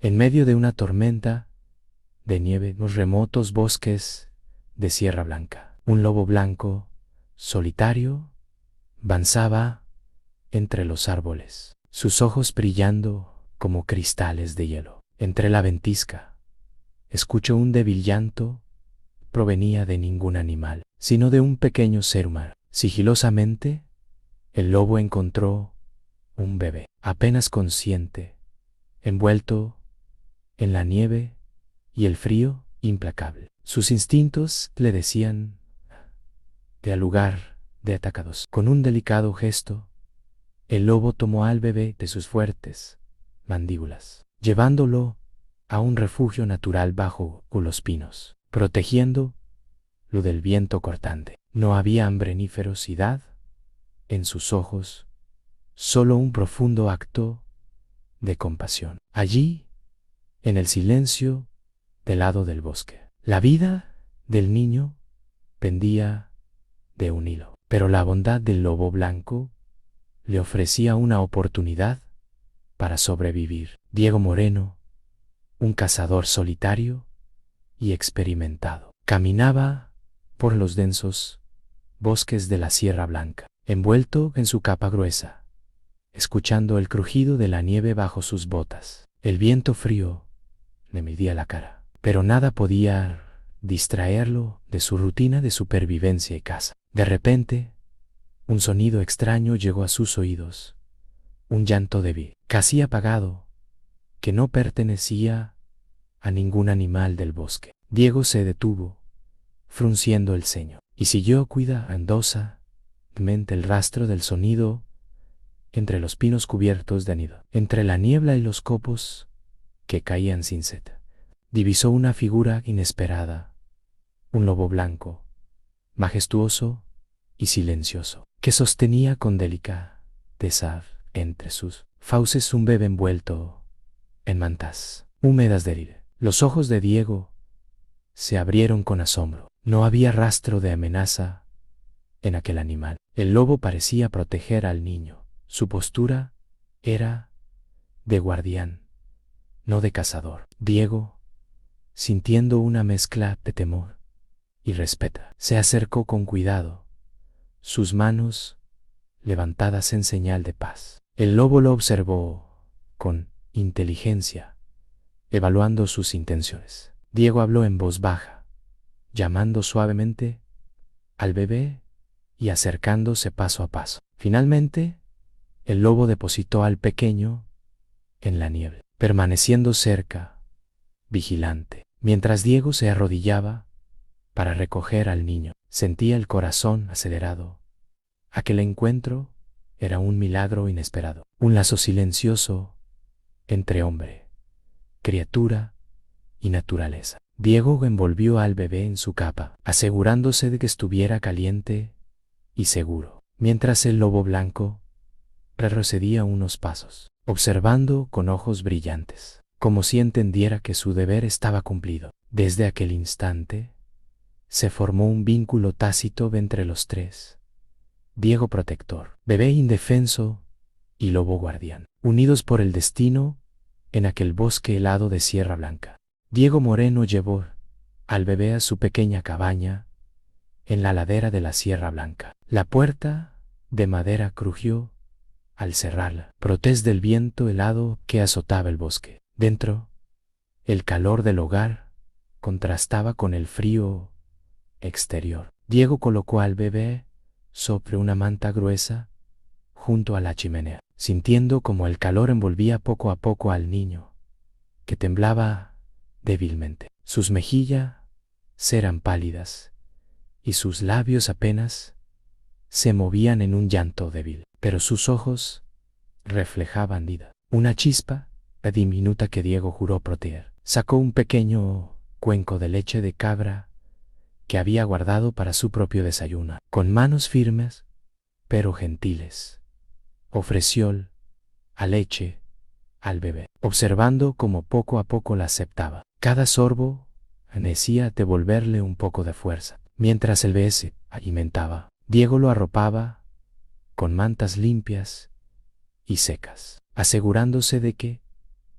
En medio de una tormenta de nieve en los remotos bosques de Sierra Blanca, un lobo blanco, solitario, avanzaba entre los árboles, sus ojos brillando como cristales de hielo. Entre la ventisca, escuchó un débil llanto. Provenía de ningún animal, sino de un pequeño ser humano. Sigilosamente, el lobo encontró un bebé, apenas consciente, envuelto en la nieve y el frío implacable. Sus instintos le decían de al lugar de atacados. Con un delicado gesto, el lobo tomó al bebé de sus fuertes mandíbulas, llevándolo a un refugio natural bajo los pinos, protegiéndolo del viento cortante. No había hambre ni ferocidad en sus ojos, solo un profundo acto de compasión. Allí, en el silencio del lado del bosque, la vida del niño pendía de un hilo, pero la bondad del lobo blanco le ofrecía una oportunidad para sobrevivir. Diego Moreno, un cazador solitario y experimentado, caminaba por los densos bosques de la Sierra Blanca, envuelto en su capa gruesa, escuchando el crujido de la nieve bajo sus botas. El viento frío le medía la cara, pero nada podía distraerlo de su rutina de supervivencia y caza. De repente, un sonido extraño llegó a sus oídos, un llanto débil, casi apagado, que no pertenecía a ningún animal del bosque. Diego se detuvo, frunciendo el ceño, y siguió cuidadosamente el rastro del sonido entre los pinos cubiertos de nido. Entre la niebla y los copos que caían sin seta, divisó una figura inesperada, un lobo blanco, majestuoso y silencioso, que sostenía con delicadeza entre sus fauces un bebé envuelto en mantas húmedas de herida. Los ojos de Diego se abrieron con asombro. No había rastro de amenaza en aquel animal. El lobo parecía proteger al niño. Su postura era de guardián, no de cazador. Diego, sintiendo una mezcla de temor y respeto, se acercó con cuidado, sus manos levantadas en señal de paz. El lobo lo observó con inteligencia, evaluando sus intenciones. Diego habló en voz baja, llamando suavemente al bebé y acercándose paso a paso. Finalmente, el lobo depositó al pequeño en la nieve, permaneciendo cerca, vigilante. Mientras Diego se arrodillaba para recoger al niño, sentía el corazón acelerado. Aquel encuentro era un milagro inesperado, un lazo silencioso entre hombre, criatura y naturaleza. Diego envolvió al bebé en su capa, asegurándose de que estuviera caliente y seguro, mientras el lobo blanco retrocedía unos pasos, observando con ojos brillantes, como si entendiera que su deber estaba cumplido. Desde aquel instante, se formó un vínculo tácito entre los tres: Diego protector, bebé indefenso y lobo guardián, unidos por el destino en aquel bosque helado de Sierra Blanca. Diego Moreno llevó al bebé a su pequeña cabaña en la ladera de la Sierra Blanca. La puerta de madera crujió al cerrarla, protesta del viento helado que azotaba el bosque. Dentro, el calor del hogar contrastaba con el frío exterior. Diego colocó al bebé sobre una manta gruesa junto a la chimenea, sintiendo como el calor envolvía poco a poco al niño, que temblaba débilmente. Sus mejillas eran pálidas y sus labios apenas se movían en un llanto débil, pero sus ojos reflejaban vida. Una chispa diminuta que Diego juró proteger. Sacó un pequeño cuenco de leche de cabra que había guardado para su propio desayuno. Con manos firmes, pero gentiles, ofreció la leche al bebé, observando cómo poco a poco la aceptaba. Cada sorbo parecía devolverle un poco de fuerza. Mientras el bebé se alimentaba, Diego lo arropaba con mantas limpias y secas, asegurándose de que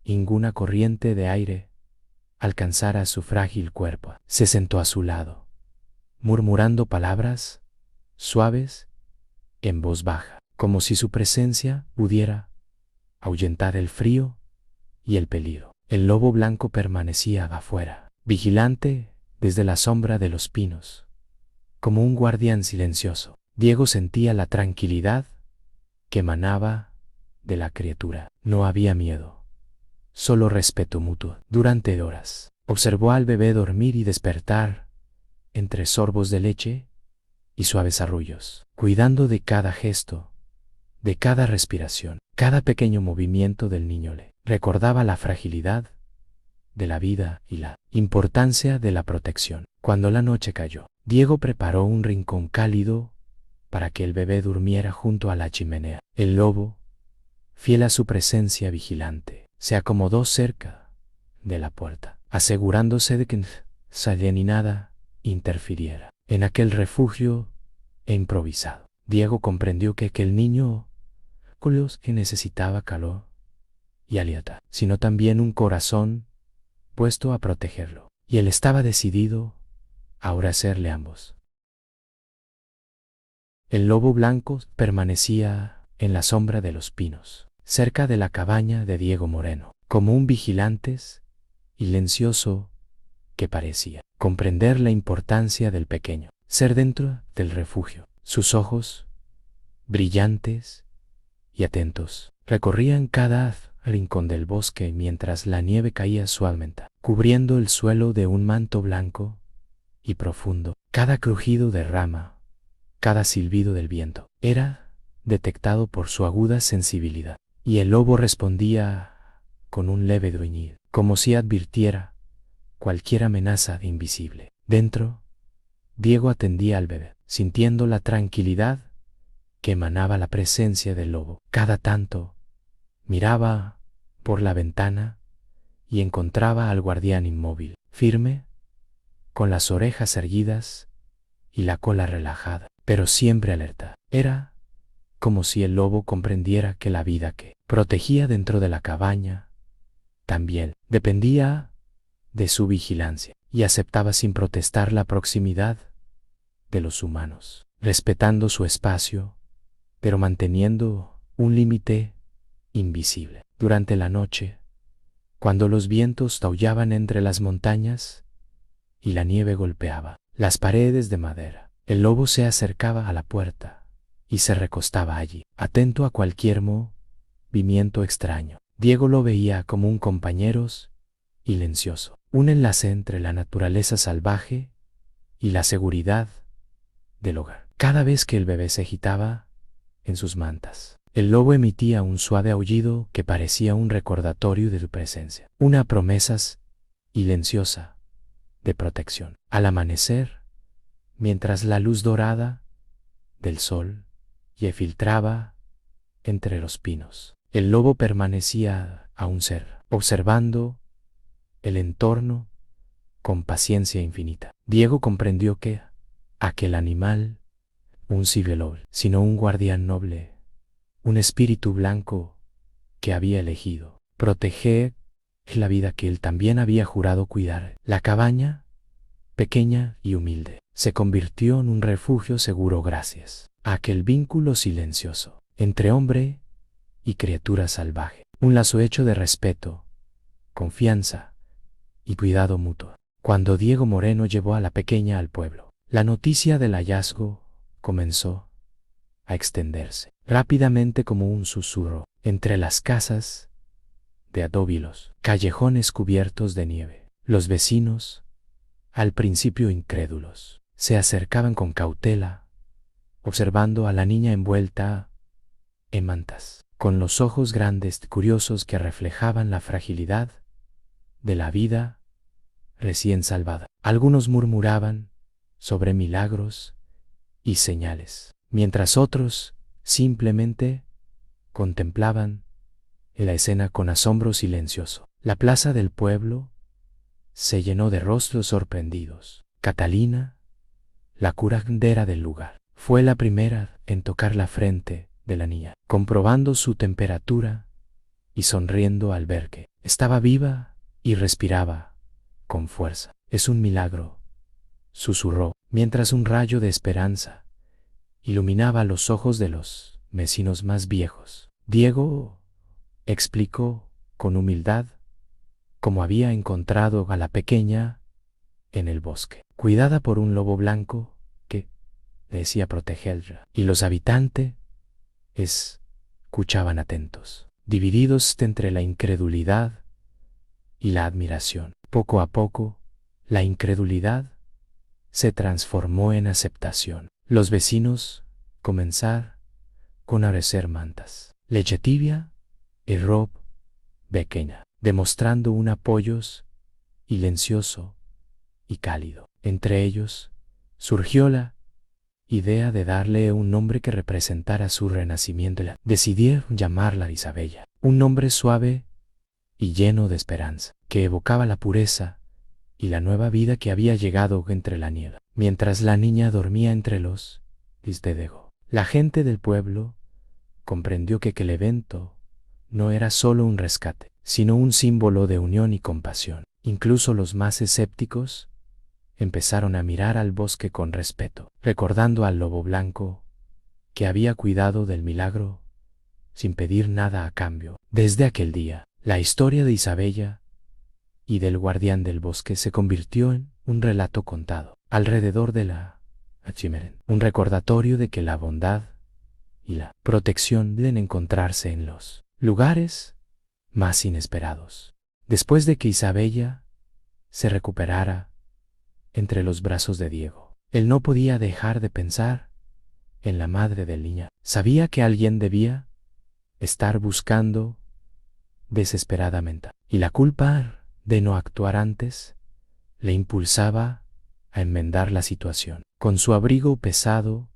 ninguna corriente de aire alcanzara su frágil cuerpo. Se sentó a su lado, murmurando palabras suaves en voz baja, como si su presencia pudiera ahuyentar el frío y el peligro. El lobo blanco permanecía afuera, vigilante desde la sombra de los pinos, como un guardián silencioso. Diego sentía la tranquilidad que emanaba de la criatura. No había miedo, solo respeto mutuo. Durante horas, observó al bebé dormir y despertar entre sorbos de leche y suaves arrullos, cuidando de cada gesto, de cada respiración. Cada pequeño movimiento del niño le recordaba la fragilidad de la vida y la importancia de la protección. Cuando la noche cayó, Diego preparó un rincón cálido para que el bebé durmiera junto a la chimenea. El lobo, fiel a su presencia vigilante, se acomodó cerca de la puerta, asegurándose de que nadie ni nada interfiriera en aquel refugio improvisado. Diego comprendió que el niño con los que necesitaba calor y alienta, sino también un corazón puesto a protegerlo, y él estaba decidido a ofrecerle ambos. El lobo blanco permanecía en la sombra de los pinos, cerca de la cabaña de Diego Moreno, como un vigilante silencioso que parecía comprender la importancia del pequeño ser dentro del refugio. Sus ojos, brillantes y atentos, recorrían cada rincón del bosque mientras la nieve caía suavemente, cubriendo el suelo de un manto blanco y profundo. Cada crujido de rama, cada silbido del viento, era detectado por su aguda sensibilidad, y el lobo respondía con un leve gruñido, como si advirtiera cualquier amenaza invisible. Dentro, Diego atendía al bebé, sintiendo la tranquilidad que emanaba la presencia del lobo. Cada tanto, miraba por la ventana y encontraba al guardián inmóvil, firme, con las orejas erguidas y la cola relajada, pero siempre alerta. Era como si el lobo comprendiera que la vida que protegía dentro de la cabaña también dependía de su vigilancia, y aceptaba sin protestar la proximidad de los humanos, respetando su espacio, pero manteniendo un límite invisible. Durante la noche, cuando los vientos aullaban entre las montañas y la nieve golpeaba las paredes de madera, el lobo se acercaba a la puerta y se recostaba allí, atento a cualquier movimiento extraño. Diego lo veía como un compañero silencioso, un enlace entre la naturaleza salvaje y la seguridad del hogar. Cada vez que el bebé se agitaba en sus mantas, el lobo emitía un suave aullido que parecía un recordatorio de su presencia, una promesa silenciosa de protección. Al amanecer, mientras la luz dorada del sol se filtraba entre los pinos, el lobo permanecía aún observando el entorno con paciencia infinita. Diego comprendió que aquel animal, un cibelob, sino un guardián noble, un espíritu blanco que había elegido proteger la vida que él también había jurado cuidar. La cabaña, pequeña y humilde, se convirtió en un refugio seguro gracias a aquel vínculo silencioso entre hombre y criatura salvaje, un lazo hecho de respeto, confianza y cuidado mutuo. Cuando Diego Moreno llevó a la pequeña al pueblo, la noticia del hallazgo comenzó a extenderse rápidamente como un susurro entre las casas de adobe y los callejones cubiertos de nieve. Los vecinos, al principio incrédulos, se acercaban con cautela, observando a la niña envuelta en mantas, con los ojos grandes curiosos que reflejaban la fragilidad de la vida recién salvada. Algunos murmuraban sobre milagros y señales, mientras otros simplemente contemplaban la escena con asombro silencioso. La plaza del pueblo se llenó de rostros sorprendidos. Catalina, la curandera del lugar, fue la primera en tocar la frente de la niña, comprobando su temperatura y sonriendo al ver que Estaba viva y respiraba con fuerza. Es un milagro, susurró, mientras un rayo de esperanza iluminaba los ojos de los vecinos más viejos. Diego explicó con humildad cómo había encontrado a la pequeña en el bosque, cuidada por un lobo blanco que decía protegerla, y los habitantes escuchaban atentos, divididos entre la incredulidad y la admiración. Poco a poco, la incredulidad se transformó en aceptación. Los vecinos comenzaron con ofrecer mantas, leche tibia y ropa pequeña, demostrando un apoyo silencioso y cálido. Entre ellos surgió la idea de darle un nombre que representara su renacimiento. Decidieron llamarla Isabella, un nombre suave y lleno de esperanza, que evocaba la pureza y la nueva vida que había llegado entre la niebla. Mientras la niña dormía entre los Diego, la gente del pueblo comprendió que el evento no era solo un rescate, sino un símbolo de unión y compasión. Incluso los más escépticos empezaron a mirar al bosque con respeto, recordando al lobo blanco que había cuidado del milagro sin pedir nada a cambio. Desde aquel día, la historia de Isabella y del guardián del bosque se convirtió en un relato contado alrededor de la Chimeren, un recordatorio de que la bondad y la protección deben encontrarse en los lugares más inesperados. Después de que Isabella se recuperara entre los brazos de Diego, él no podía dejar de pensar en la madre del niño. Sabía que alguien debía estar buscando desesperadamente, y la culpa de no actuar antes le impulsaba a enmendar la situación. Con su abrigo pesado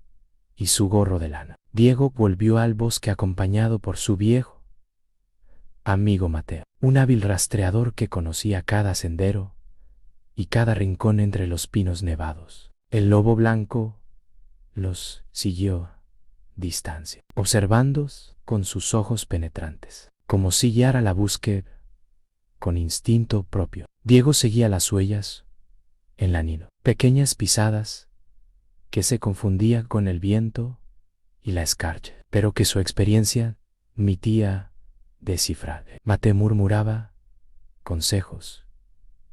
y su gorro de lana, Diego volvió al bosque acompañado por su viejo amigo Mateo, un hábil rastreador que conocía cada sendero y cada rincón entre los pinos nevados. El lobo blanco los siguió a distancia, observándolos con sus ojos penetrantes, como si guiara la búsqueda con instinto propio. Diego seguía las huellas en la nieve, pequeñas pisadas que se confundían con el viento y la escarcha, pero que su experiencia permitía descifrar. Mateo murmuraba consejos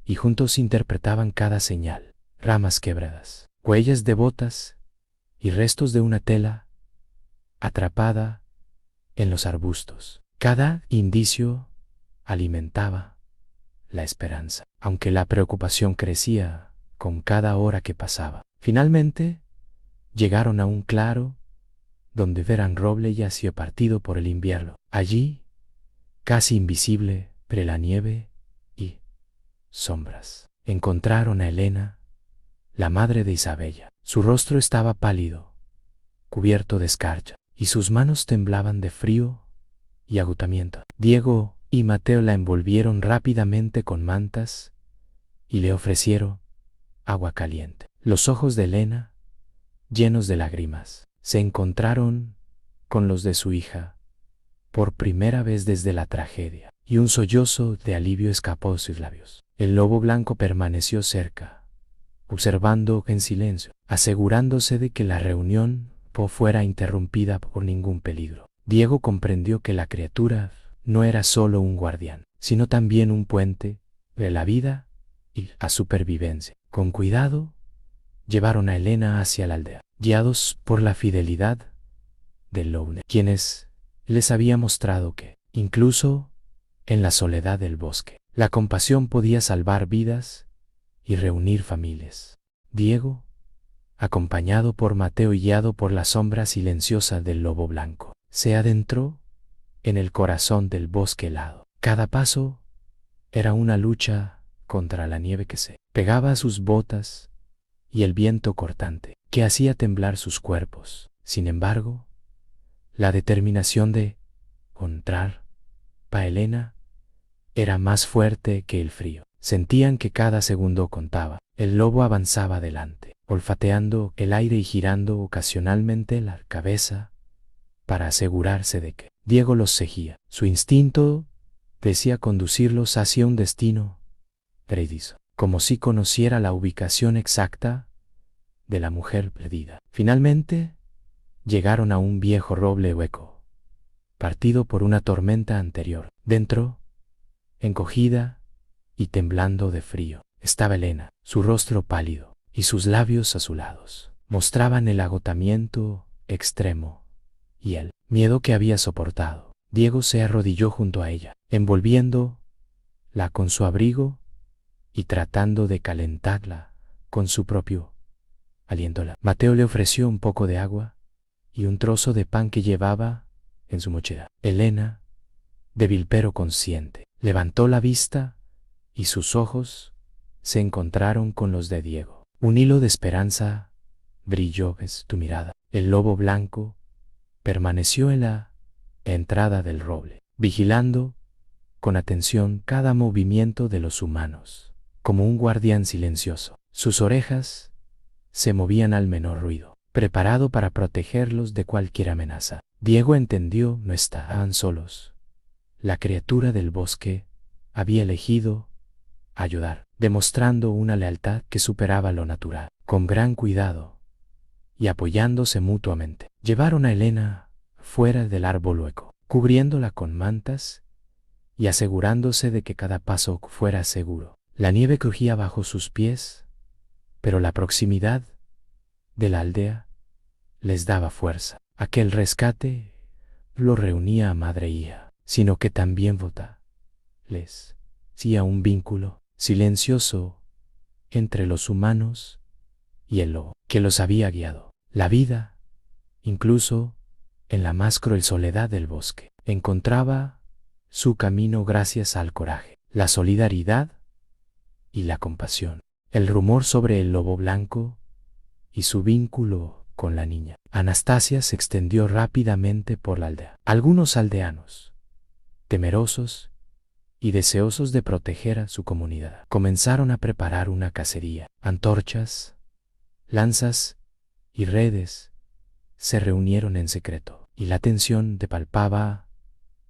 y juntos interpretaban cada señal: ramas quebradas, huellas de botas y restos de una tela atrapada en los arbustos. Cada indicio alimentaba la esperanza, aunque la preocupación crecía con cada hora que pasaba. Finalmente, llegaron a un claro donde verán roble yacía partido por el invierno. Allí, casi invisible entre la nieve y sombras, encontraron a Elena, la madre de Isabella. Su rostro estaba pálido, cubierto de escarcha, y sus manos temblaban de frío y agotamiento. Diego y Mateo la envolvieron rápidamente con mantas y le ofrecieron agua caliente. Los ojos de Elena, llenos de lágrimas, se encontraron con los de su hija por primera vez desde la tragedia, y un sollozo de alivio escapó de sus labios. El lobo blanco permaneció cerca, observando en silencio, asegurándose de que la reunión no fuera interrumpida por ningún peligro. Diego comprendió que la criatura no era solo un guardián, sino también un puente de la vida y la supervivencia. Con cuidado, llevaron a Elena hacia la aldea, guiados por la fidelidad del lobo, quienes les había mostrado que, incluso en la soledad del bosque, la compasión podía salvar vidas y reunir familias. Diego, acompañado por Mateo y guiado por la sombra silenciosa del lobo blanco, se adentró en el corazón del bosque helado. Cada paso era una lucha contra la nieve que se pegaba a sus botas y el viento cortante que hacía temblar sus cuerpos. Sin embargo, la determinación de encontrar a Elena era más fuerte que el frío. Sentían que cada segundo contaba. El lobo avanzaba adelante, olfateando el aire y girando ocasionalmente la cabeza para asegurarse de que Diego los seguía. Su instinto decía conducirlos hacia un destino preciso, como si conociera la ubicación exacta de la mujer perdida. Finalmente, llegaron a un viejo roble hueco, partido por una tormenta anterior. Dentro, encogida y temblando de frío, estaba Elena. Su rostro pálido y sus labios azulados mostraban el agotamiento extremo y el miedo que había soportado. Diego se arrodilló junto a ella, envolviéndola con su abrigo y tratando de calentarla con su propio aliento. Mateo le ofreció un poco de agua y un trozo de pan que llevaba en su mochila. Elena, débil pero consciente, levantó la vista y sus ojos se encontraron con los de Diego. Un hilo de esperanza brilló en tu mirada. El lobo blanco permaneció en la entrada del roble, vigilando con atención cada movimiento de los humanos, como un guardián silencioso. Sus orejas se movían al menor ruido, preparado para protegerlos de cualquier amenaza. Diego entendió: no estaban solos. La criatura del bosque había elegido ayudar, demostrando una lealtad que superaba lo natural. Con gran cuidado y apoyándose mutuamente, llevaron a Elena fuera del árbol hueco, cubriéndola con mantas y asegurándose de que cada paso fuera seguro. La nieve crujía bajo sus pies, pero la proximidad de la aldea les daba fuerza. Aquel rescate lo reunía a madre e hija, sino que también les hacía un vínculo silencioso entre los humanos y el lobo que los había guiado. La vida, incluso en la más cruel soledad del bosque, encontraba su camino gracias al coraje, la solidaridad y la compasión. El rumor sobre el lobo blanco y su vínculo con la niña Anastasia se extendió rápidamente por la aldea. Algunos aldeanos, temerosos y deseosos de proteger a su comunidad, comenzaron a preparar una cacería. Antorchas, lanzas y redes se reunieron en secreto, y la tensión se palpaba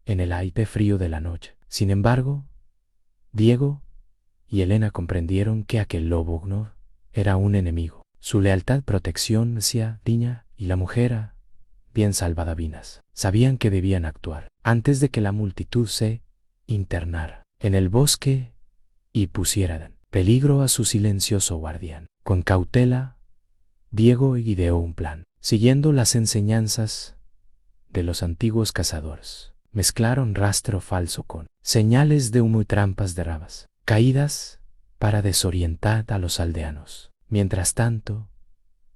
en el aire frío de la noche. Sin embargo, Diego y Elena comprendieron que aquel lobo no era un enemigo. Su lealtad, protección hacia niña y la mujer bien salvavidas. Sabían que debían actuar antes de que la multitud se internara en el bosque y pusiera en peligro a su silencioso guardián. Con cautela, Diego ideó un plan. Siguiendo las enseñanzas de los antiguos cazadores, mezclaron rastro falso con señales de humo y trampas de ramas caídas para desorientar a los aldeanos. Mientras tanto,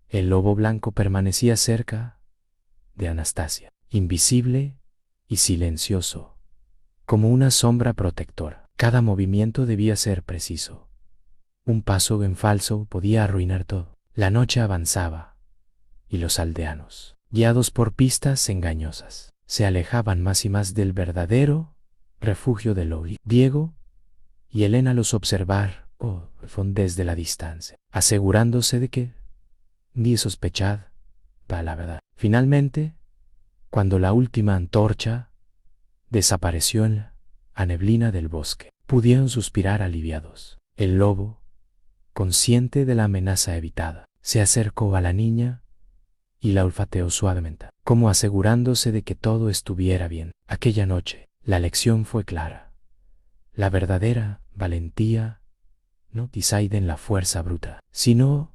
el lobo blanco permanecía cerca de Anastasia, invisible y silencioso, como una sombra protectora. Cada movimiento debía ser preciso. Un paso en falso podía arruinar todo. La noche avanzaba y los aldeanos, guiados por pistas engañosas, se alejaban más y más del verdadero refugio del lobo. Diego y Elena los observaron desde la distancia, asegurándose de que ni sospechad para la verdad. Finalmente, cuando la última antorcha desapareció en la neblina del bosque, pudieron suspirar aliviados. El lobo, consciente de la amenaza evitada, se acercó a la niña y la olfateó suavemente, como asegurándose de que todo estuviera bien. Aquella noche, la lección fue clara. La verdadera valentía no reside en la fuerza bruta, sino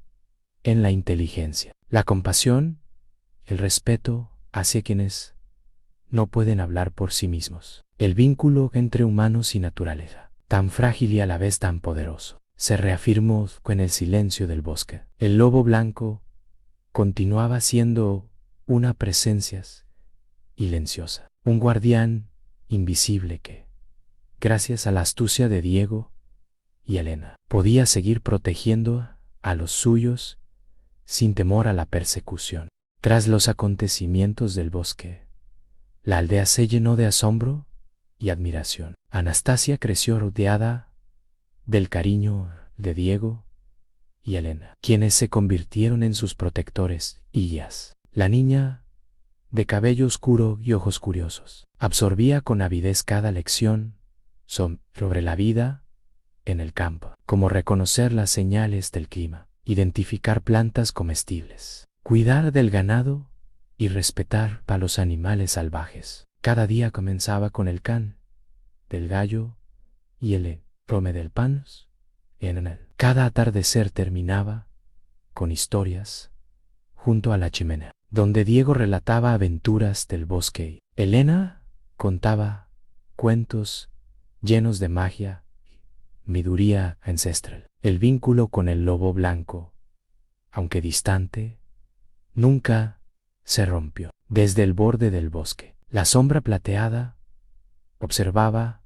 en la inteligencia, la compasión, el respeto hacia quienes no pueden hablar por sí mismos. El vínculo entre humanos y naturaleza, tan frágil y a la vez tan poderoso, se reafirmó en el silencio del bosque. El lobo blanco continuaba siendo una presencia silenciosa, un guardián invisible que, gracias a la astucia de Diego y Elena, podía seguir protegiendo a los suyos sin temor a la persecución. Tras los acontecimientos del bosque, la aldea se llenó de asombro y admiración. Anastasia creció rodeada del cariño de Diego y Elena, quienes se convirtieron en sus protectores y guías. La niña, de cabello oscuro y ojos curiosos, absorbía con avidez cada lección sobre la vida en el campo, como reconocer las señales del clima, identificar plantas comestibles, cuidar del ganado y respetar a los animales salvajes. Cada día comenzaba con el can del gallo y el rome del pan en él. Cada atardecer terminaba con historias junto a la chimenea, donde Diego relataba aventuras del bosque. Elena contaba cuentos llenos de magia y sabiduría ancestral. El vínculo con el lobo blanco, aunque distante, nunca se rompió. Desde el borde del bosque, la sombra plateada observaba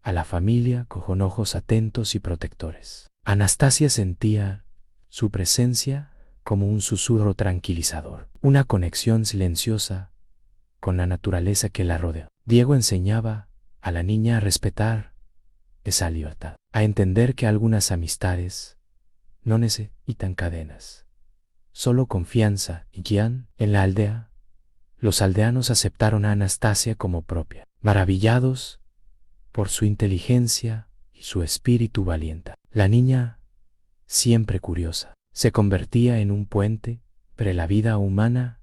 a la familia con ojos atentos y protectores. Anastasia sentía su presencia como un susurro tranquilizador, una conexión silenciosa con la naturaleza que la rodea. Diego enseñaba a la niña a respetar esa libertad, a entender que algunas amistades no necesitan cadenas, solo confianza y guían. En la aldea, los aldeanos aceptaron a Anastasia como propia, maravillados por su inteligencia y su espíritu valiente. La niña, siempre curiosa, se convertía en un puente entre la vida humana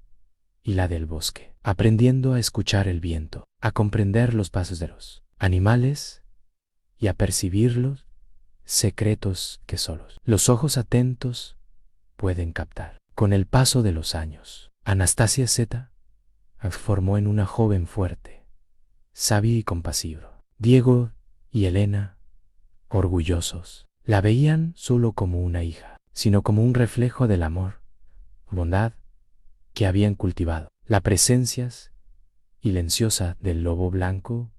y la del bosque, aprendiendo a escuchar el viento, a comprender los pasos de los animales y a percibir los secretos que solos los ojos atentos pueden captar. Con el paso de los años, Anastasia se transformó en una joven fuerte, sabia y compasiva. Diego y Elena, orgullosos, la veían solo como una hija, sino como un reflejo del amor, bondad que habían cultivado. La presencia silenciosa del lobo blanco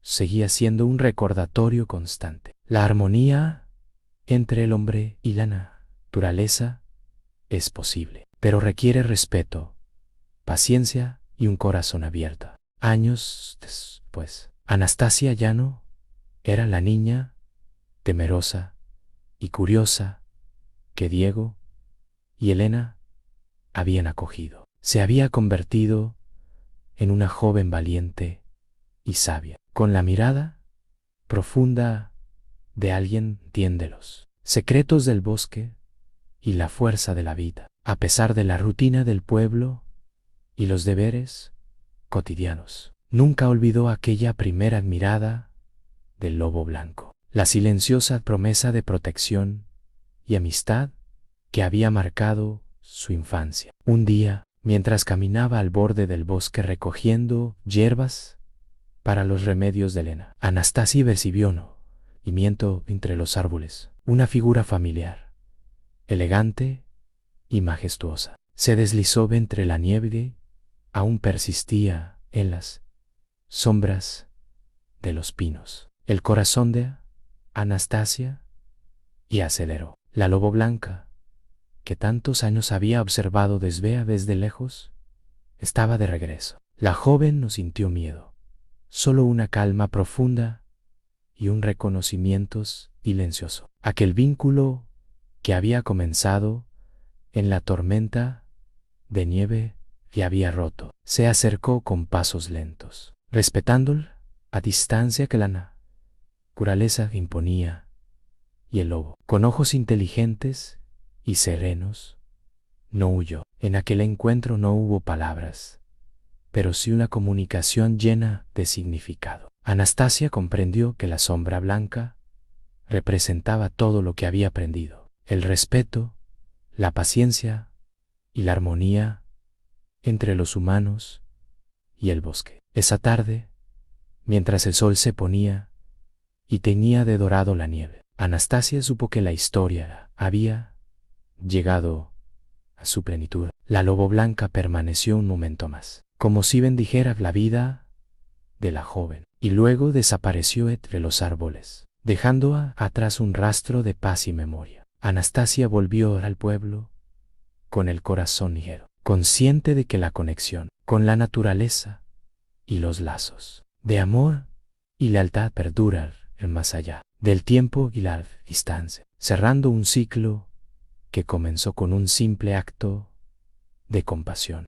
seguía siendo un recordatorio constante. La armonía entre el hombre y la naturaleza es posible, pero requiere respeto, paciencia y un corazón abierto. Años después, Anastasia ya no era la niña temerosa y curiosa que Diego y Elena habían acogido. Se había convertido en una joven valiente y sabia, con la mirada profunda de alguien que entiende los secretos del bosque y la fuerza de la vida, a pesar de la rutina del pueblo y los deberes cotidianos. Nunca olvidó aquella primera mirada del lobo blanco, la silenciosa promesa de protección y amistad que había marcado su infancia. Un día, mientras caminaba al borde del bosque recogiendo hierbas para los remedios de Elena, Anastasia percibió movimiento entre los árboles, una figura familiar, elegante y majestuosa. Se deslizó entre la nieve, aún persistía en las sombras de los pinos. El corazón de Anastasia y aceleró. La lobo blanca, que tantos años había observado desde lejos, estaba de regreso. La joven no sintió miedo, solo una calma profunda y un reconocimiento silencioso. Aquel vínculo que había comenzado en la tormenta de nieve y había roto. Se acercó con pasos lentos, respetando a distancia que la naturaleza imponía, y el lobo, con ojos inteligentes y serenos, no huyó. En aquel encuentro no hubo palabras, pero sí una comunicación llena de significado. Anastasia comprendió que la sombra blanca representaba todo lo que había aprendido: el respeto, la paciencia y la armonía entre los humanos y el bosque. Esa tarde, mientras el sol se ponía y teñía de dorado la nieve, Anastasia supo que la historia había llegado a su plenitud. La lobo blanca permaneció un momento más, como si bendijera la vida de la joven, y luego desapareció entre los árboles, dejando atrás un rastro de paz y memoria. Anastasia volvió al pueblo con el corazón ligero, consciente de que la conexión con la naturaleza y los lazos de amor y lealtad perduran más allá del tiempo y la distancia, cerrando un ciclo que comenzó con un simple acto de compasión.